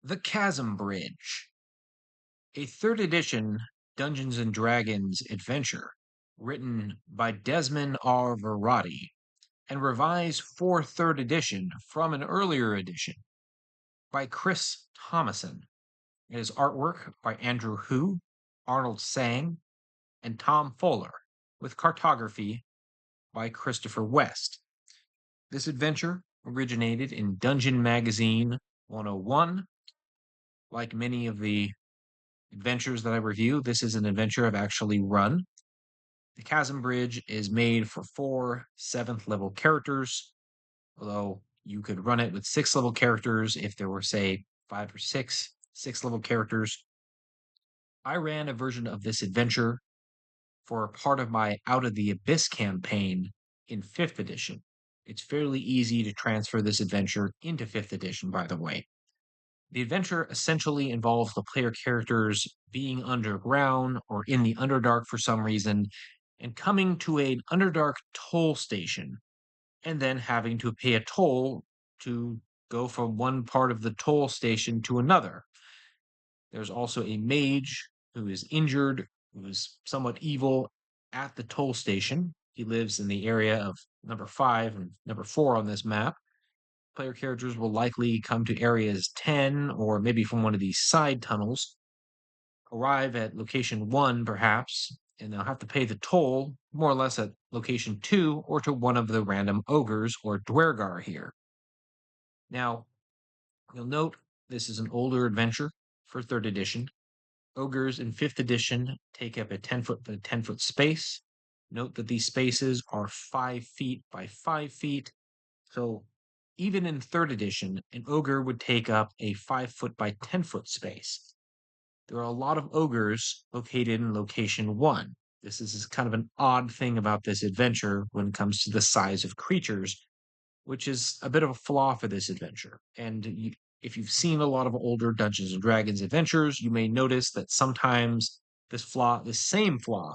The Chasm Bridge, a third edition Dungeons and Dragons adventure written by Desmond R. Verratti and revised for third edition from an earlier edition by Chris Thomason. It is artwork by Andrew Hu, Arnold Sang, and Tom Fuller, with cartography by Christopher West. This adventure originated in Dungeon Magazine 101. Like many of the adventures that I review, this is an adventure I've actually run. The Chasm Bridge is made for 4 7th level characters, although you could run it with 6th level characters if there were, say, 5 or 6 6th level characters. I ran a version of this adventure for part of my Out of the Abyss campaign in 5th edition. It's fairly easy to transfer this adventure into 5th edition, by the way. The adventure essentially involves the player characters being underground or in the Underdark for some reason and coming to an Underdark toll station and then having to pay a toll to go from one part of the toll station to another. There's also a mage who is injured, who is somewhat evil at the toll station. He lives in the area of number 5 and number 4 on this map. Player characters will likely come to areas 10 or maybe from one of these side tunnels, arrive at location 1 perhaps, and they'll have to pay the toll more or less at location 2 or to one of the random ogres or dwergar here. Now, you'll note this is an older adventure for 3rd edition. Ogres in 5th edition take up a 10-foot space. Note that these spaces are 5 feet by 5 feet. So even in 3rd edition, an ogre would take up a 5 foot by 10 foot space. There are a lot of ogres located in location 1. This is kind of an odd thing about this adventure when it comes to the size of creatures, which is a bit of a flaw for this adventure. And if you've seen a lot of older Dungeons and Dragons adventures, you may notice that sometimes this same flaw,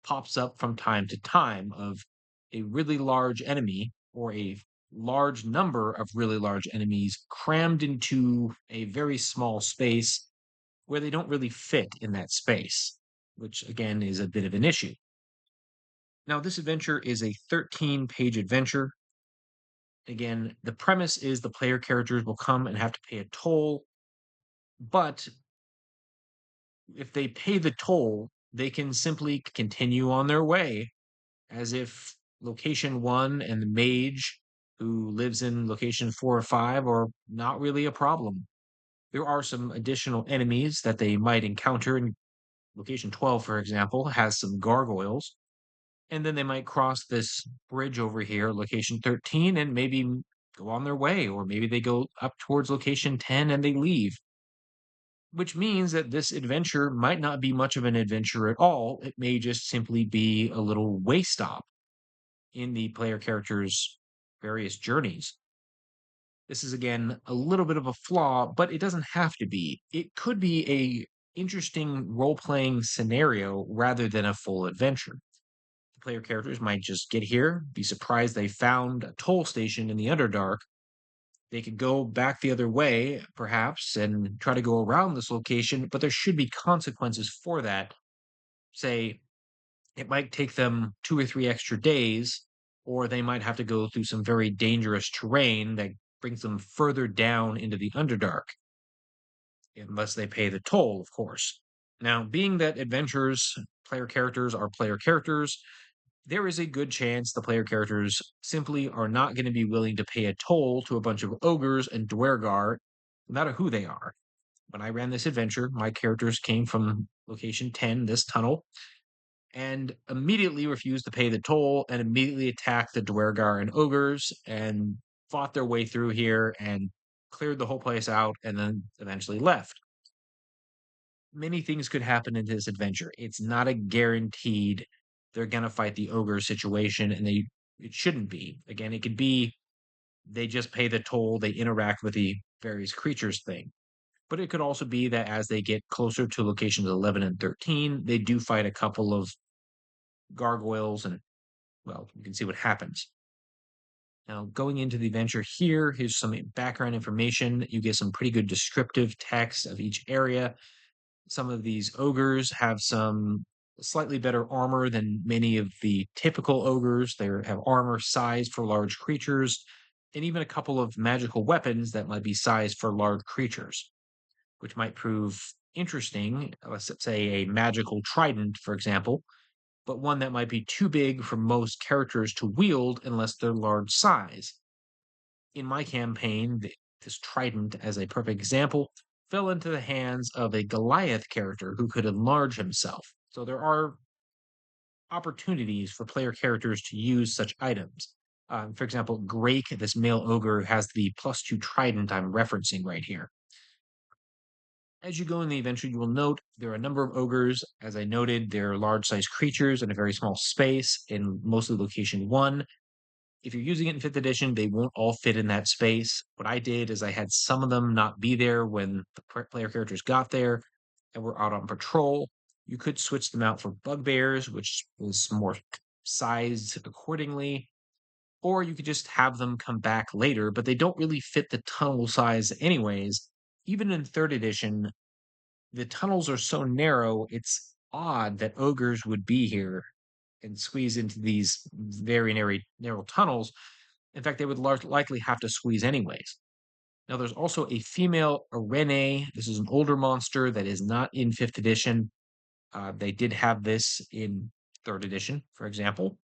pops up from time to time of a really large enemy or a large number of really large enemies crammed into a very small space where they don't really fit in that space, which again is a bit of an issue. Now, this adventure is a 13-page adventure. Again, the premise is the player characters will come and have to pay a toll, but if they pay the toll, they can simply continue on their way as if location 1 and the mage who lives in location 4 or 5 are not really a problem. There are some additional enemies that they might encounter in location 12, for example, has some gargoyles. And then they might cross this bridge over here, location 13, and maybe go on their way, or maybe they go up towards location 10 and they leave. Which means that this adventure might not be much of an adventure at all. It may just simply be a little way stop in the player character's various journeys. This is again a little bit of a flaw, but it doesn't have to be. It could be a interesting role-playing scenario rather than a full adventure. The player characters might just get here, be surprised they found a toll station in the Underdark. They could go back the other way, perhaps, and try to go around this location, but there should be consequences for that. Say, it might take them 2 or 3 extra days, or they might have to go through some very dangerous terrain that brings them further down into the Underdark, unless they pay the toll, of course. Now, being that adventures, player characters are player characters, there is a good chance the player characters simply are not going to be willing to pay a toll to a bunch of ogres and dwergar, no matter who they are. When I ran this adventure, my characters came from location 10, this tunnel, and immediately refused to pay the toll and immediately attacked the Dwergar and ogres and fought their way through here and cleared the whole place out and then eventually left. Many things could happen in this adventure. It's not a guaranteed they're going to fight the ogre situation, and it shouldn't be. Again, it could be they just pay the toll, they interact with the various creatures thing. But it could also be that as they get closer to locations 11 and 13, they do fight a couple of gargoyles and, well, you can see what happens. Now, going into the adventure here, here's some background information. You get some pretty good descriptive text of each area. Some of these ogres have some slightly better armor than many of the typical ogres. They have armor sized for large creatures, and even a couple of magical weapons that might be sized for large creatures, which might prove interesting. Let's say a magical trident, for example, but one that might be too big for most characters to wield unless they're large size. In my campaign, this trident, as a perfect example, fell into the hands of a Goliath character who could enlarge himself. So there are opportunities for player characters to use such items. For example, Grake, this male ogre, has the +2 trident I'm referencing right here. As you go in the adventure, you will note there are a number of ogres. As I noted, they're large sized creatures in a very small space in mostly location one. If you're using it in fifth edition, they won't all fit in that space. What I did is I had some of them not be there when the player characters got there and were out on patrol. You could switch them out for bugbears, which is more sized accordingly, or you could just have them come back later, but they don't really fit the tunnel size anyways. Even in third edition, the tunnels are so narrow, it's odd that ogres would be here and squeeze into these very narrow tunnels. In fact, they would likely have to squeeze anyways. Now, there's also a female Arene. This is an older monster that is not in fifth edition. They did have this in third edition, for example,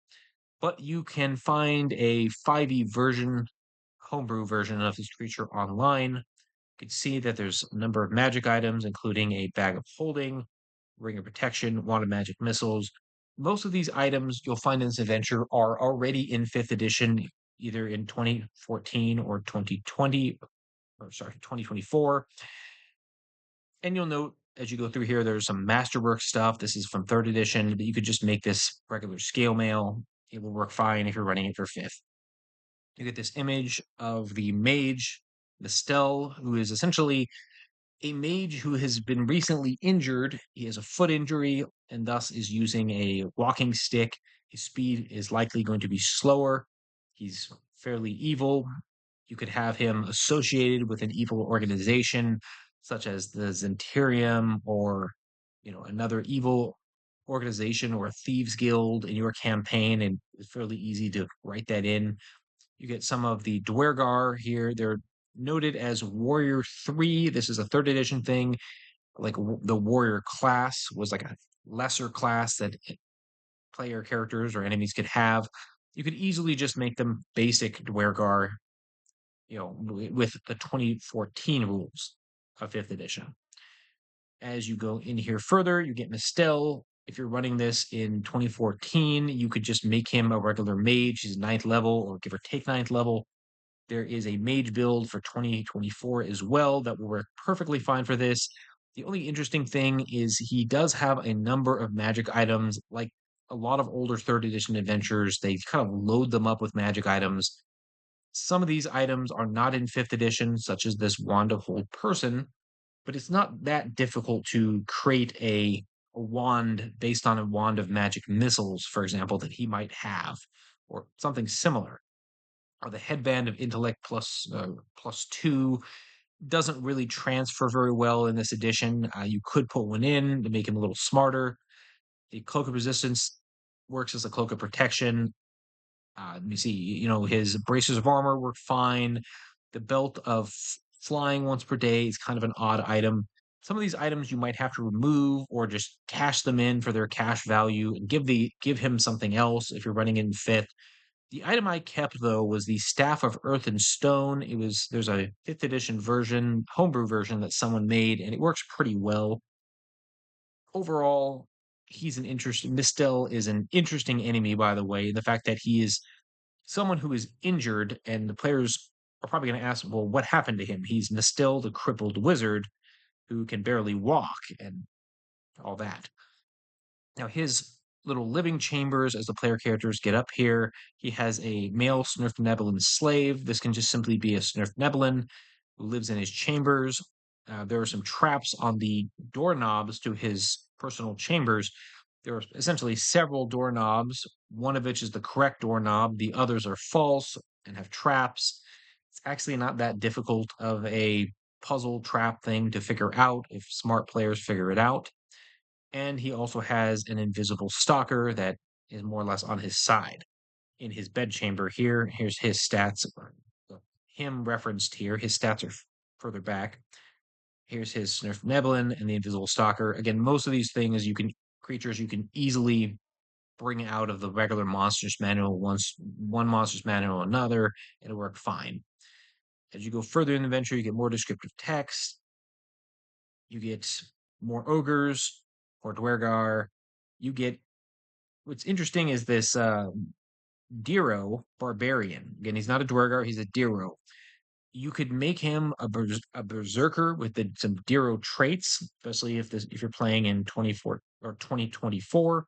but you can find a 5e version, homebrew version of this creature online. You can see that there's a number of magic items, including a bag of holding, ring of protection, wand of magic missiles. Most of these items you'll find in this adventure are already in fifth edition, either in 2014 or 2020, or sorry, 2024. And you'll note as you go through here, there's some masterwork stuff. This is from third edition, but you could just make this regular scale mail. It will work fine if you're running it for fifth. You get this image of the mage, the Stell, who is essentially a mage who has been recently injured. He has a foot injury and thus is using a walking stick. His speed is likely going to be slower. He's fairly evil. You could have him associated with an evil organization such as the Zentarium or another evil organization or a thieves guild in your campaign, and it's fairly easy to write that in. You get some of the Dwergar here. They're noted as Warrior 3. This is a third edition thing. Like the Warrior class was like a lesser class that player characters or enemies could have. You could easily just make them basic Dwergar, with the 2014 rules of fifth edition. As you go in here further, you get Mistel. If you're running this in 2014, you could just make him a regular mage. He's ninth level or give or take ninth level. There is a mage build for 2024 as well that will work perfectly fine for this. The only interesting thing is he does have a number of magic items. Like a lot of older third edition adventures, they kind of load them up with magic items. Some of these items are not in fifth edition, such as this Wand of Hold Person, but it's not that difficult to create a wand based on a wand of magic missiles, for example, that he might have, or something similar. Or the headband of intellect +2 doesn't really transfer very well in this edition. You could put one in to make him a little smarter. The cloak of resistance works as a cloak of protection. Let me see, his bracers of armor work fine. The belt of flying once per day is kind of an odd item. Some of these items you might have to remove or just cash them in for their cash value and give him something else if you're running in fifth. The item I kept though was the Staff of Earth and Stone. There's a fifth edition version, homebrew version that someone made, and it works pretty well. Overall, Mistel is an interesting enemy, by the way. The fact that he is someone who is injured, and the players are probably going to ask, well, what happened to him? He's Mistel, the crippled wizard who can barely walk and all that. Now, his little living chambers, as the player characters get up here, he has a male Snurfnebelin slave. This can just simply be a Snurfnebelin who lives in his chambers. There are some traps on the doorknobs to his personal chambers. There are essentially several doorknobs, one of which is the correct doorknob, the others are false. and have traps. It's actually not that difficult of a puzzle trap thing to figure out if smart players figure it out. And he also has an invisible stalker that is more or less on his side. In his bedchamber here, here's his stats, him referenced here. His stats are further back. Here's his Snurf Neblin and the Invisible Stalker. Again, most of these things creatures you can easily bring out of the regular monsters manual once one monsters manual another, it'll work fine. As you go further in the adventure, you get more descriptive text, you get more ogres, more Dwergar, you get what's interesting is this Diro barbarian. Again, he's not a Dwergar, he's a Diro. You could make him a berserker with some Diro traits, especially if you're playing in 24 or 2024,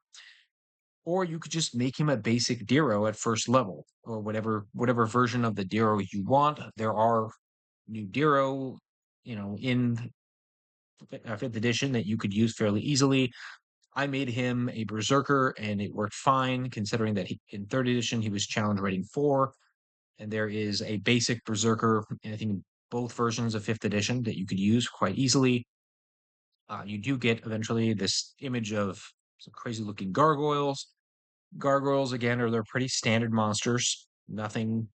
or you could just make him a basic Diro at first level, or whatever version of the Diro you want. There are new Diro, in fifth edition that you could use fairly easily. I made him a berserker, and it worked fine, considering that in third edition he was challenge rating 4, and there is a basic berserker, I think both versions of fifth edition that you could use quite easily. You do get eventually this image of some crazy looking gargoyles. Gargoyles, again, they're pretty standard monsters, nothing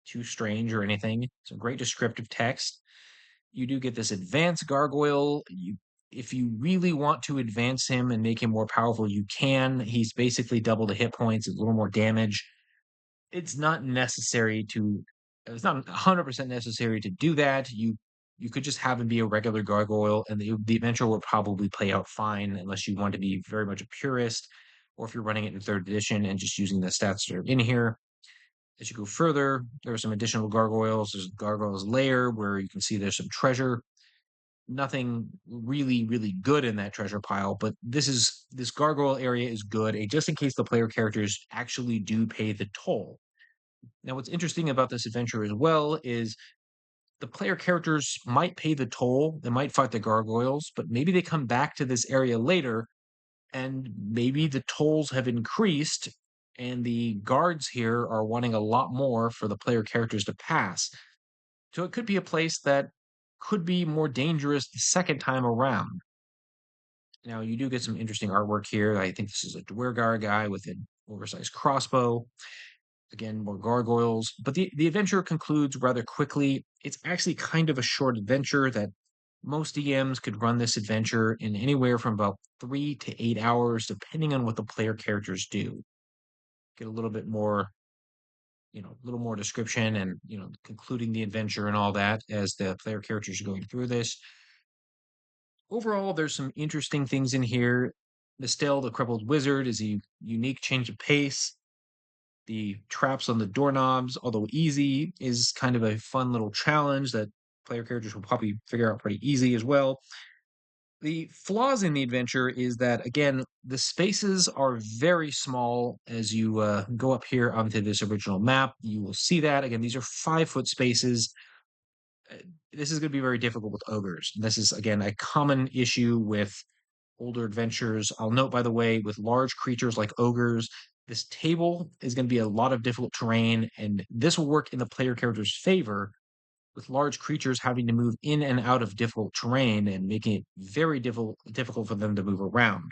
too strange or anything. Some great descriptive text. You do get this advanced gargoyle. If you really want to advance him and make him more powerful, you can. He's basically double the hit points, a little more damage. It's not necessary to. It's not 100% necessary to do that. You could just have him be a regular gargoyle, and the adventure will probably play out fine, unless you want to be very much a purist, or if you're running it in third edition and just using the stats that are in here. As you go further, there are some additional gargoyles. There's Gargoyle's Lair, where you can see there's some treasure. Nothing really, really good in that treasure pile, but this gargoyle area is good, just in case the player characters actually do pay the toll. Now, what's interesting about this adventure as well is the player characters might pay the toll, they might fight the gargoyles, but maybe they come back to this area later, and maybe the tolls have increased, and the guards here are wanting a lot more for the player characters to pass. So it could be a place that could be more dangerous the second time around. Now, you do get some interesting artwork here. I think this is a Dwergar guy with an oversized crossbow. Again, more gargoyles. But the adventure concludes rather quickly. It's actually kind of a short adventure that most DMs could run this adventure in anywhere from about 3 to 8 hours, depending on what the player characters do. Get a little bit more, a little more description and, concluding the adventure and all that as the player characters are going through this. Overall, there's some interesting things in here. Nestel, the Crippled Wizard, is a unique change of pace. The traps on the doorknobs, although easy, is kind of a fun little challenge that player characters will probably figure out pretty easy as well. The flaws in the adventure is that, again, the spaces are very small. As you go up here onto this original map, you will see that. Again, these are 5-foot spaces. Uh, This is going to be very difficult with ogres. This is, again, a common issue with older adventures. I'll note, by the way, with large creatures like ogres, this table is going to be a lot of difficult terrain, and this will work in the player character's favor, with large creatures having to move in and out of difficult terrain and making it very difficult for them to move around.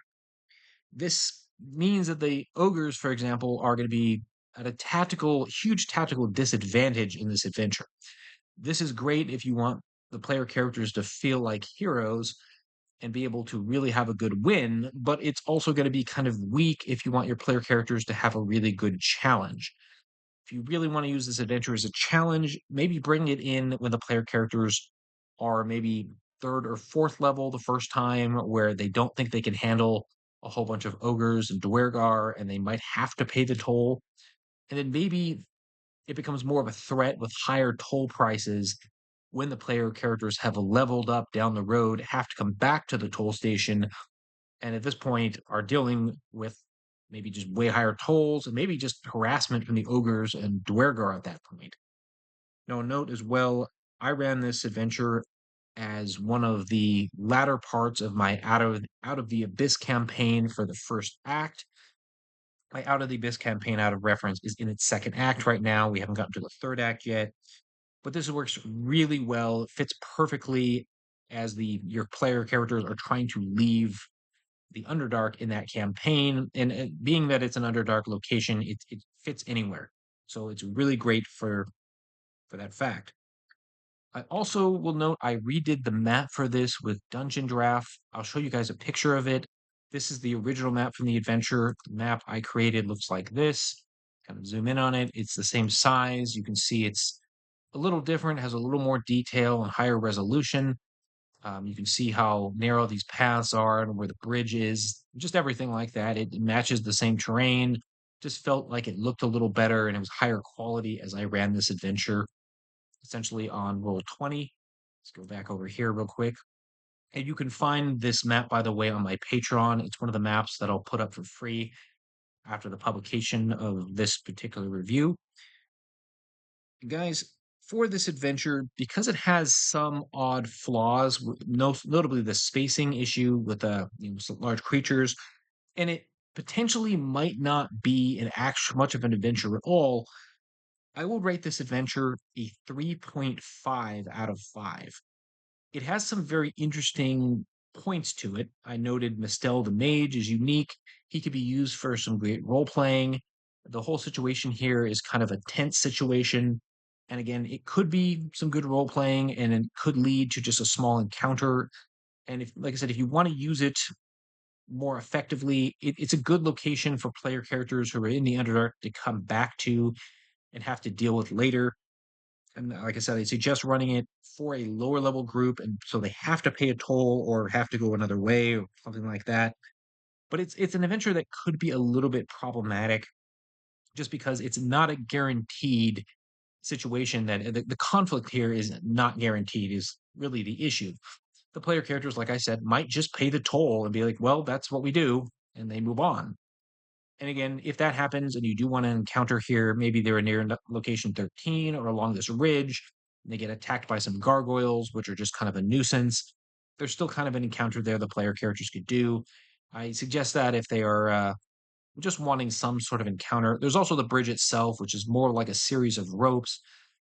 This means that the ogres, for example, are going to be at a huge tactical disadvantage in this adventure. This is great if you want the player characters to feel like heroes and be able to really have a good win, but it's also going to be kind of weak if you want your player characters to have a really good challenge. If you really want to use this adventure as a challenge, maybe bring it in when the player characters are maybe third or fourth level the first time, where they don't think they can handle a whole bunch of ogres and Dwergar, and they might have to pay the toll. And then maybe it becomes more of a threat with higher toll prices when the player characters have leveled up down the road, have to come back to the toll station, and at this point are dealing with maybe just way higher tolls and maybe just harassment from the ogres and Dwergar at that point. Now, note as well, I ran this adventure as one of the latter parts of my out of the Abyss campaign for the first act. My Out of the Abyss campaign, Out of Reference, is in its second act right now. We haven't gotten to the third act yet, but this works really well. It fits perfectly as your player characters are trying to leave the Underdark in that campaign. And being that it's an Underdark location, it fits anywhere. So it's really great for that fact. I also will note I redid the map for this with Dungeon Draft. I'll show you guys a picture of it. This is the original map from the adventure. The map I created looks like this. Kind of zoom in on it. It's the same size. You can see it's a little different, has a little more detail and higher resolution. You can see how narrow these paths are and where the bridge is, just everything like that. It matches the same terrain. Just felt like it looked a little better and it was higher quality as I ran this adventure essentially on Roll20. Let's go back over here real quick. And you can find this map, by the way, on my Patreon. It's one of the maps that I'll put up for free after the publication of this particular review. Guys, for this adventure, because it has some odd flaws, notably the spacing issue with some large creatures, and it potentially might not be an actual much of an adventure at all, I will rate this adventure a 3.5 out of 5. It has some very interesting points to it. I noted Mistel the Mage is unique. He could be used for some great role playing. The whole situation here is kind of a tense situation. And again, it could be some good role playing and it could lead to just a small encounter. And if, like I said, if you want to use it more effectively, it's a good location for player characters who are in the Underdark to come back to and have to deal with later. And like I said, I suggest running it for a lower level group, and so they have to pay a toll or have to go another way or something like that. But it's an adventure that could be a little bit problematic, just because it's not a guaranteed situation. That the conflict here is not guaranteed is really the issue. The player characters, like I said, might just pay the toll and be like, "Well, that's what we do," and they move on. And again, if that happens and you do want to encounter here, maybe they're near location 13 or along this ridge, and they get attacked by some gargoyles, which are just kind of a nuisance. There's still kind of an encounter there the player characters could do. I suggest that if they are just wanting some sort of encounter. There's also the bridge itself, which is more like a series of ropes.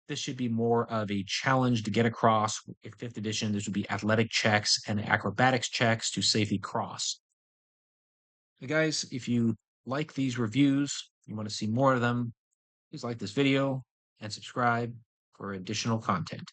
This should be more of a challenge to get across. In fifth edition, this would be athletic checks and acrobatics checks to safely cross. Hey guys, if you like these reviews, you want to see more of them, please like this video and subscribe for additional content.